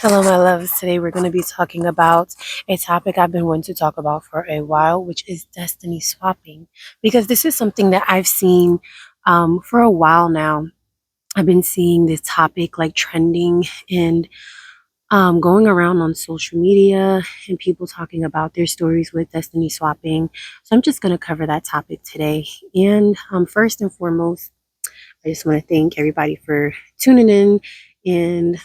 Hello, my loves. Today we're going to be talking about a topic I've been wanting to talk about for a while, which is destiny swapping. Because this is something that I've seen for a while now. I've been seeing this topic like trending and going around on social media and people talking about their stories with destiny swapping. So I'm just going to cover that topic today. And first and foremost, I just want to thank everybody for tuning in and,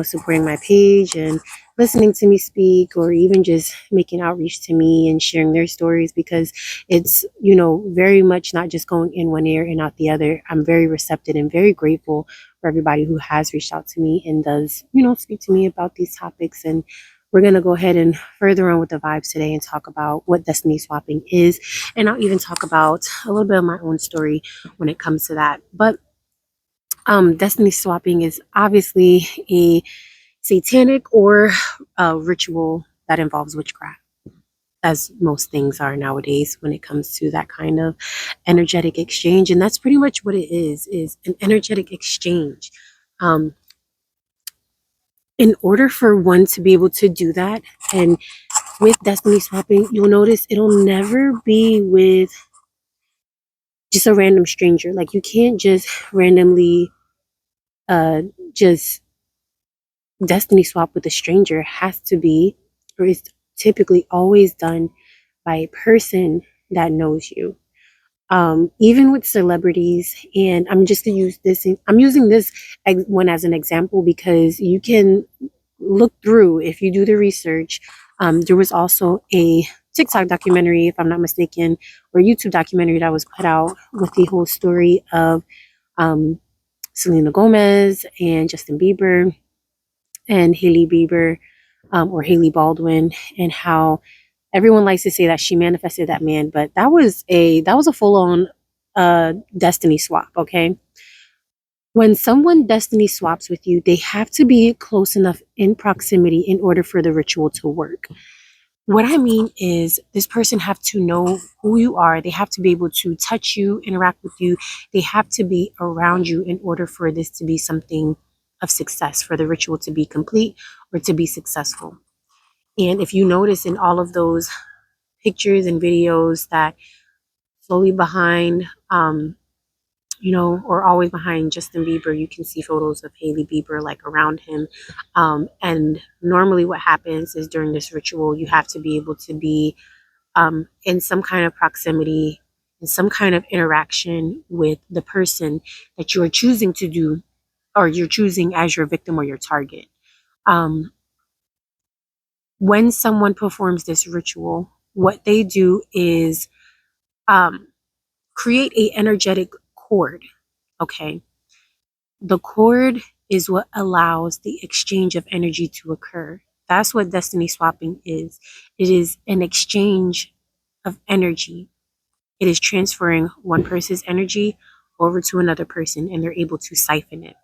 supporting my page and listening to me speak or even just making outreach to me and sharing their stories because it's, very much not just going in one ear and out the other. I'm very receptive and very grateful for everybody who has reached out to me and does, speak to me about these topics. And we're going to go ahead and further on with the vibes today and talk about what destiny swapping is. And I'll even talk about a little bit of my own story when it comes to that. But destiny swapping is obviously a satanic or a ritual that involves witchcraft, as most things are nowadays when it comes to that kind of energetic exchange. And that's pretty much what it is an energetic exchange. Um, in order for one to be able to do that, and with destiny swapping, you'll notice it'll never be with just a random stranger. Like you can't just randomly just destiny swap with a stranger. Has to be, or is typically always done by a person that knows you. Even with celebrities, and I'm just gonna use this. I'm using this one as an example because you can look through if you do the research. There was also a TikTok documentary, if I'm not mistaken, or YouTube documentary that was put out with the whole story of um, Selena Gomez and Justin Bieber and Haley Bieber, or Haley Baldwin, and how everyone likes to say that she manifested that man, but that was a full on destiny swap. Okay, when someone destiny swaps with you, they have to be close enough in proximity in order for the ritual to work. What I mean is, this person have to know who you are. They have to be able to touch you, interact with you. They have to be around you in order for this to be something of success, for the ritual to be complete or to be successful. And if you notice in all of those pictures and videos that slowly behind, or always behind Justin Bieber, you can see photos of Haley Bieber like around him. And normally, what happens is during this ritual, you have to be able to be in some kind of proximity, in some kind of interaction with the person that you are choosing to do, or you're choosing as your victim or your target. Um, when someone performs this ritual, what they do is um, create a energetic cord. Okay, the cord is what allows the exchange of energy to occur. That's what destiny swapping is. It is an exchange of energy. It is transferring one person's energy over to another person, and they're able to siphon it.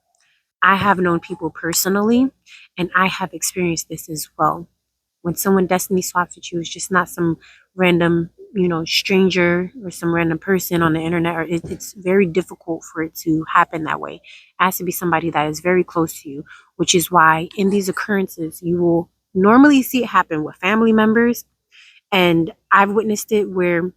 I have known people personally, and I have experienced this as well. When someone destiny swaps with you, it's just not some random, stranger or some random person on the internet. Or it's very difficult for it to happen that way. It has to be somebody that is very close to you, which is why in these occurrences, you will normally see it happen with family members. And I've witnessed it where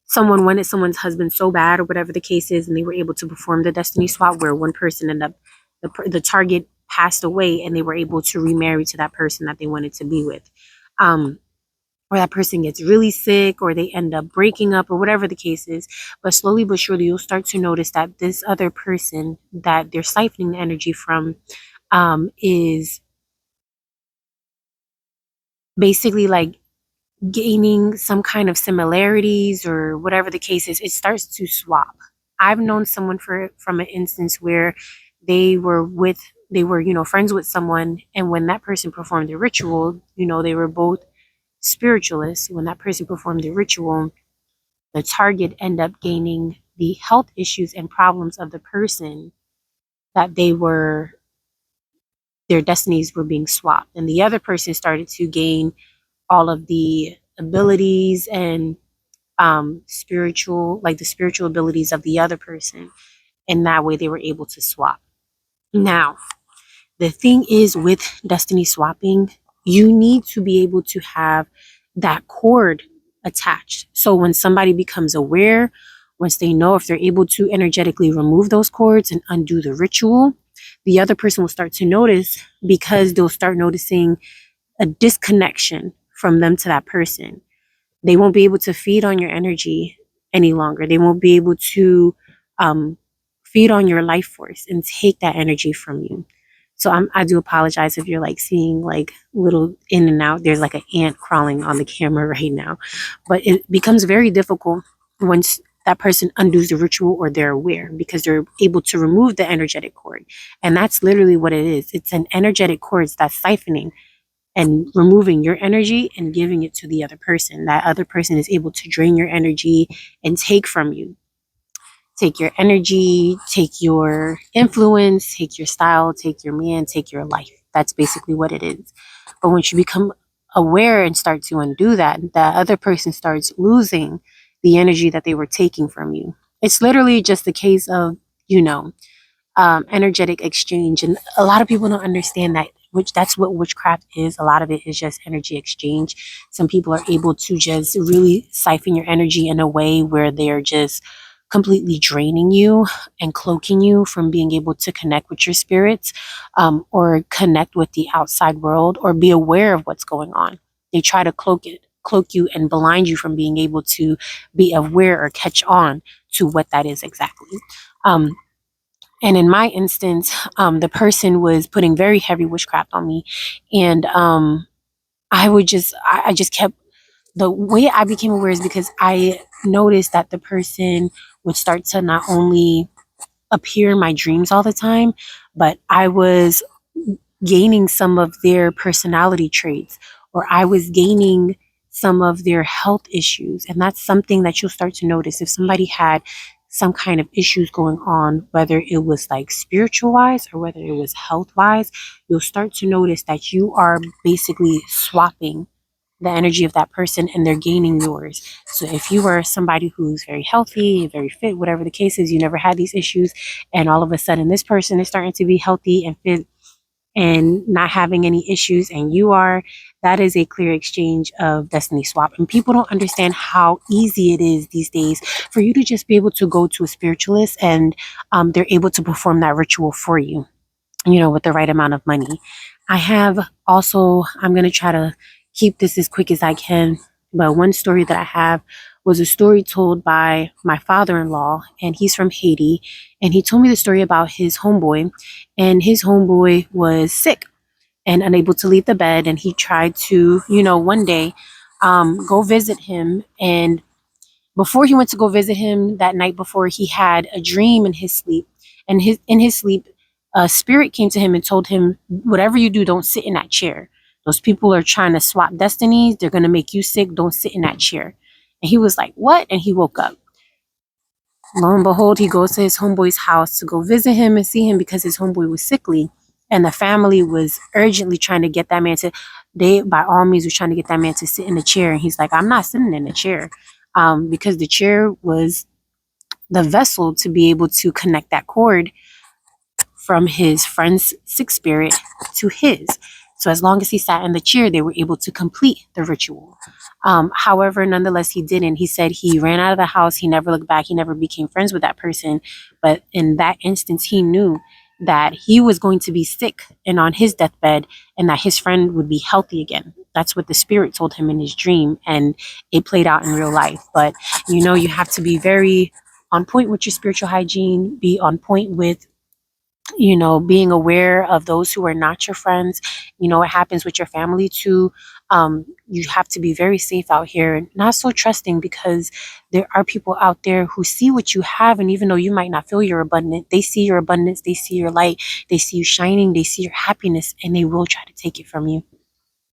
someone wanted someone's husband so bad or whatever the case is, and they were able to perform the destiny swap where one person ended up, the target passed away, and they were able to remarry to that person that they wanted to be with. um or that person gets really sick, or they end up breaking up, or whatever the case is. But slowly but surely, you'll start to notice that this other person that they're siphoning the energy from is basically like gaining some kind of similarities, or whatever the case is. It starts to swap. I've known someone from an instance where they were with they were, friends with someone, and when that person performed the ritual, they were both spiritualists. When that person performed the ritual, the target ended up gaining the health issues and problems of the person that their destinies were being swapped. And the other person started to gain all of the abilities and the spiritual abilities of the other person. And that way they were able to swap. Now, The thing is with destiny swapping, you need to be able to have that cord attached. So when somebody becomes aware, once they know if they're able to energetically remove those cords and undo the ritual, the other person will start to notice because they'll start noticing a disconnection from them to that person. They won't be able to feed on your energy any longer. They won't be able to um, feed on your life force and take that energy from you. So I do apologize if you're like seeing like little in and out. There's like an ant crawling on the camera right now, but it becomes very difficult once that person undoes the ritual or they're aware because they're able to remove the energetic cord. And that's literally what it is. It's an energetic cord that's siphoning and removing your energy and giving it to the other person. That other person is able to drain your energy and take from you. Take your energy, take your influence, take your style, take your man, take your life. That's basically what it is. But once you become aware and start to undo that, the other person starts losing the energy that they were taking from you. It's literally just a case of, you know, energetic exchange, and a lot of people don't understand that. Which that's what witchcraft is. A lot of it is just energy exchange. Some people are able to just really siphon your energy in a way where they're just completely draining you and cloaking you from being able to connect with your spirits, or connect with the outside world, or be aware of what's going on. They try to cloak you and blind you from being able to be aware or catch on to what that is exactly. Um, and in my instance, the person was putting very heavy witchcraft on me, and I just kept, the way I became aware is because I noticed that the person would start to not only appear in my dreams all the time, but I was gaining some of their personality traits, or I was gaining some of their health issues. And that's something that you'll start to notice if somebody had some kind of issues going on, whether it was like spiritual wise or whether it was health wise, you'll start to notice that you are basically swapping the energy of that person and they're gaining yours. So if you were somebody who's very healthy, very fit, whatever the case is, you never had these issues, and all of a sudden this person is starting to be healthy and fit and not having any issues, and you are, that is a clear exchange of destiny swap. And people don't understand how easy it is these days for you to just be able to go to a spiritualist and they're able to perform that ritual for you, you know, with the right amount of money. I have also, I'm going to try to keep this as quick as I can, but one story that I have was a story told by my father-in-law, and he's from Haiti. And he told me the story about his homeboy, and his homeboy was sick and unable to leave the bed. And he tried to, you know, one day go visit him. And before he went to go visit him that night before, he had a dream in his sleep. And in his sleep, a spirit came to him and told him, whatever you do, don't sit in that chair. Those people are trying to swap destinies. They're going to make you sick. Don't sit in that chair. And he was like, what? And he woke up. Lo and behold, he goes to his homeboy's house to go visit him and see him because his homeboy was sickly. And the family was urgently trying to get that man to, they by all means was trying to get that man to sit in the chair. And he's like, I'm not sitting in the chair, because the chair was the vessel to be able to connect that cord from his friend's sick spirit to his. So as long as he sat in the chair, they were able to complete the ritual. However, nonetheless, he didn't. He said he ran out of the house. He never looked back. He never became friends with that person. But in that instance, he knew that he was going to be sick and on his deathbed, and that his friend would be healthy again. That's what the spirit told him in his dream, and it played out in real life. But you know, you have to be very on point with your spiritual hygiene, be on point with, you know, being aware of those who are not your friends. You know, it happens with your family too. You have to be very safe out here, not so trusting, because there are people out there who see what you have, and even though you might not feel you're abundant, they see your abundance, they see your light, they see you shining, they see your happiness, and they will try to take it from you.